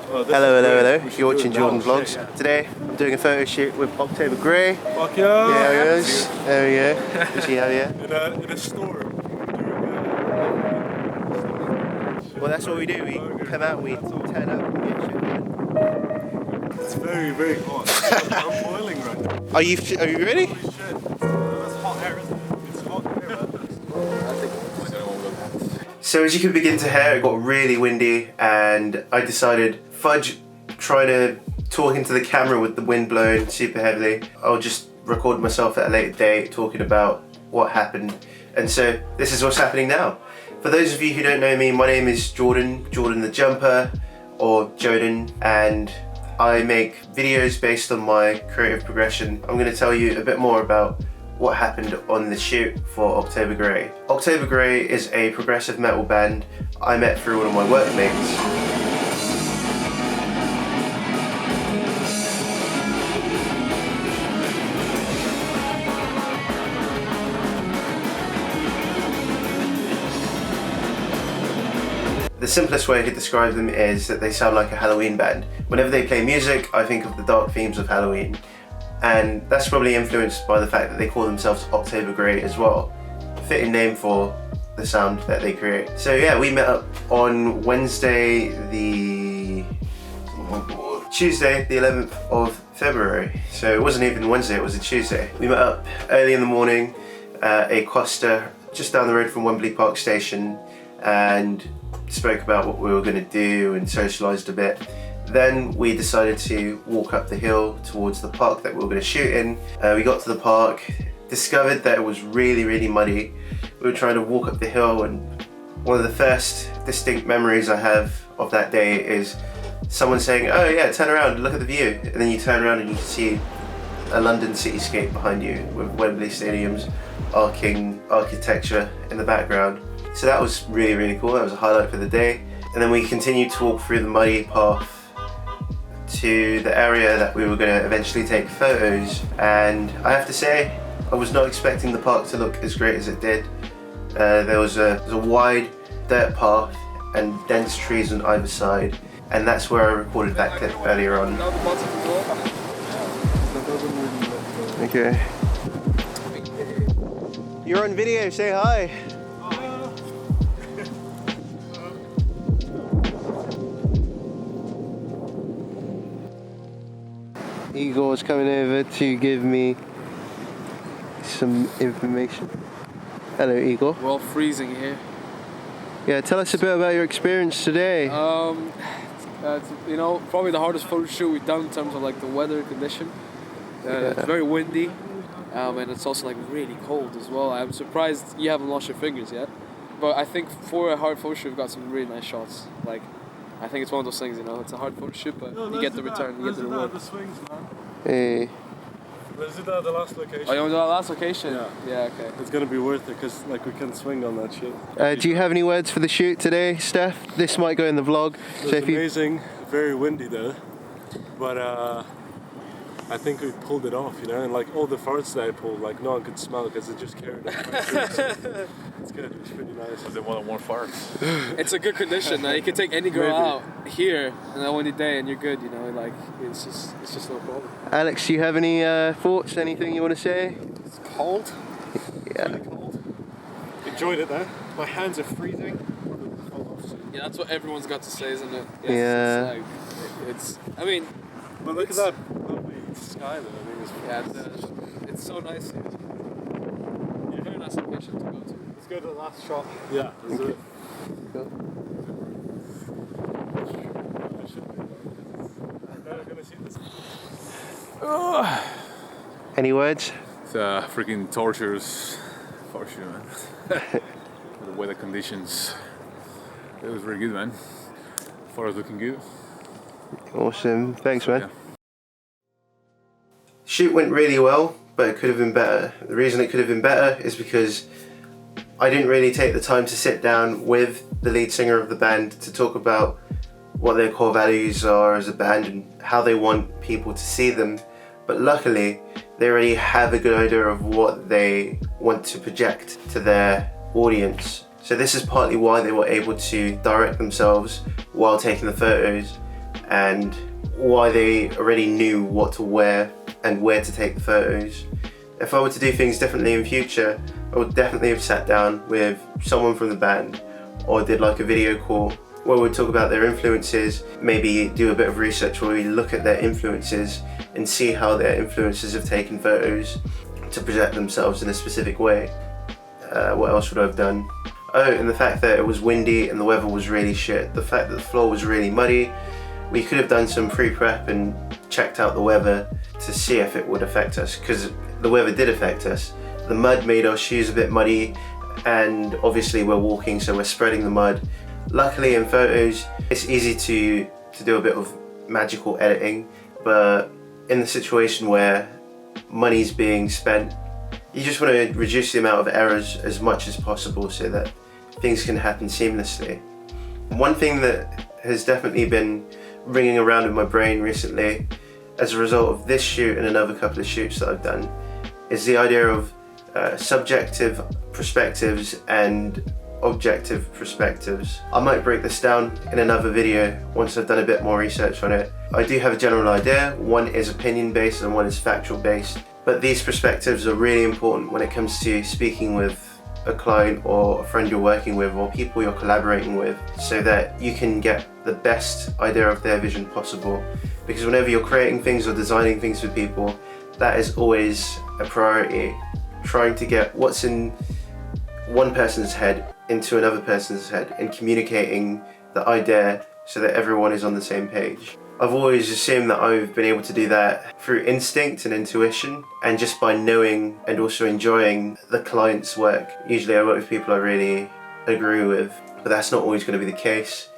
Hello. You're watching Jordan Vlogs. Today, I'm doing a photo shoot with Octobergrey. Fuck yeah! There he is. There we go. You see Javier? In a storm. Well, that's what we do. We come out, we turn up, and get shit done. It's very, very hot. I'm boiling right now. Are you ready? Holy shit. That's hot air, isn't it? It's hot air, man. So as you can begin to hear, it got really windy and I decided, fudge trying to talk into the camera with the wind blowing super heavily. I'll just record myself at a later date talking about what happened. And so this is what's happening now. For those of you who don't know me, my name is Jordan the Jumper, or Joden, and I make videos based on my creative progression. I'm going to tell you a bit more about what happened on the shoot for Octobergrey. Octobergrey is a progressive metal band I met through one of my workmates. The simplest way to describe them is that they sound like a Halloween band. Whenever they play music, I think of the dark themes of Halloween. And that's probably influenced by the fact that they call themselves Octobergrey as well. A fitting name for the sound that they create. So yeah, we met up on Tuesday the 11th of February. So it wasn't even Wednesday, it was a Tuesday. We met up early in the morning at a Costa just down the road from Wembley Park Station and spoke about what we were going to do and socialised a bit. Then we decided to walk up the hill towards the park that we were going to shoot in. We got to the park, discovered that it was really muddy. We were trying to walk up the hill, and one of the first distinct memories I have of that day is someone saying, "Oh yeah, turn around, look at the view." And then you turn around and you can see a London cityscape behind you with Wembley Stadium's arcing architecture in the background. So that was really cool. That was a highlight for the day. And then we continued to walk through the muddy path to the area that we were going to eventually take photos, and I have to say I was not expecting the park to look as great as it did. There was a wide dirt path and dense trees on either side, and that's where I recorded that clip earlier on. Okay. You're on video, say hi. Igor's coming over to give me some information. Hello, Igor. Well, freezing here. Yeah, tell us a bit about your experience today. It's, probably the hardest photo shoot we've done in terms of like the weather condition. It's very windy, and it's also like really cold as well. I'm surprised you haven't lost your fingers yet. But I think for a hard photo shoot, we've got some really nice shots. Like, I think it's one of those things, it's a hard photo shoot, but you get the return, you get the reward. The swings, man. Hey. Let's do that at the last location. Oh, you want to do that last location? Yeah, okay. It's gonna be worth it, because like we can swing on that shit. Do you have any words for the shoot today, Stef? This might go in the vlog. It was amazing, very windy though, but I think we pulled it off, and like all the farts that I pulled, like no one could smell because it just carried on. It's good, it's pretty nice. They want more farts. It's a good condition. You can take any girl out here on a windy day and you're good, like it's just no problem. Alex, do you have any thoughts, anything you want to say? It's cold. Yeah. Really cold. Enjoyed it though. My hands are freezing. Yeah, that's what everyone's got to say, isn't it? Yeah. But look at that lovely sky though. It's so nice here. Yeah, very nice location to go to. Let's go to the last shot. Yeah, let's do it. Cool. Any words? It's freaking torturous for sure, man. The weather conditions, it was very good, man. Photos looking good. Awesome, thanks, man. Yeah. Shoot went really well, but it could have been better. The reason it could have been better is because I didn't really take the time to sit down with the lead singer of the band to talk about what their core values are as a band and how they want people to see them. But luckily, they already have a good idea of what they want to project to their audience. So this is partly why they were able to direct themselves while taking the photos and why they already knew what to wear and where to take the photos. If I were to do things differently in future, I would definitely have sat down with someone from the band or did like a video call where we'd talk about their influences, maybe do a bit of research where we look at their influences and see how their influences have taken photos to present themselves in a specific way. What else would I have done? Oh, and the fact that it was windy and the weather was really shit. The fact that the floor was really muddy. We could have done some pre-prep and checked out the weather to see if it would affect us, because the weather did affect us. The mud made our shoes a bit muddy, and obviously we're walking, so we're spreading the mud. Luckily in photos, it's easy to do a bit of magical editing, but in the situation where money's being spent, you just want to reduce the amount of errors as much as possible so that things can happen seamlessly. One thing that has definitely been ringing around in my brain recently as a result of this shoot and another couple of shoots that I've done is the idea of subjective perspectives and objective perspectives. I might break this down in another video once I've done a bit more research on it. I do have a general idea. One is opinion based and one is factual based, but these perspectives are really important when it comes to speaking with a client or a friend you're working with or people you're collaborating with, so that you can get the best idea of their vision possible. Because whenever you're creating things or designing things for people, that is always a priority. Trying to get what's in one person's head into another person's head and communicating the idea so that everyone is on the same page. I've always assumed that I've been able to do that through instinct and intuition, and just by knowing and also enjoying the client's work. Usually I work with people I really agree with, but that's not always going to be the case,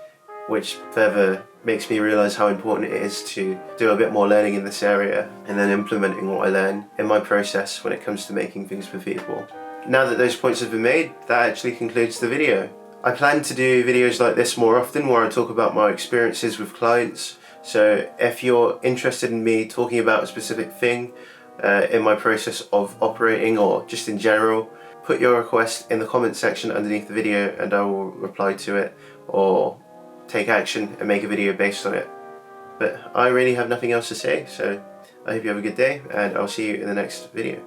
which further makes me realise how important it is to do a bit more learning in this area and then implementing what I learn in my process when it comes to making things for people. Now that those points have been made, that actually concludes the video. I plan to do videos like this more often where I talk about my experiences with clients. So if you're interested in me talking about a specific thing in my process of operating or just in general, put your request in the comment section underneath the video and I will reply to it or take action and make a video based on it. But I really have nothing else to say, so I hope you have a good day and I'll see you in the next video.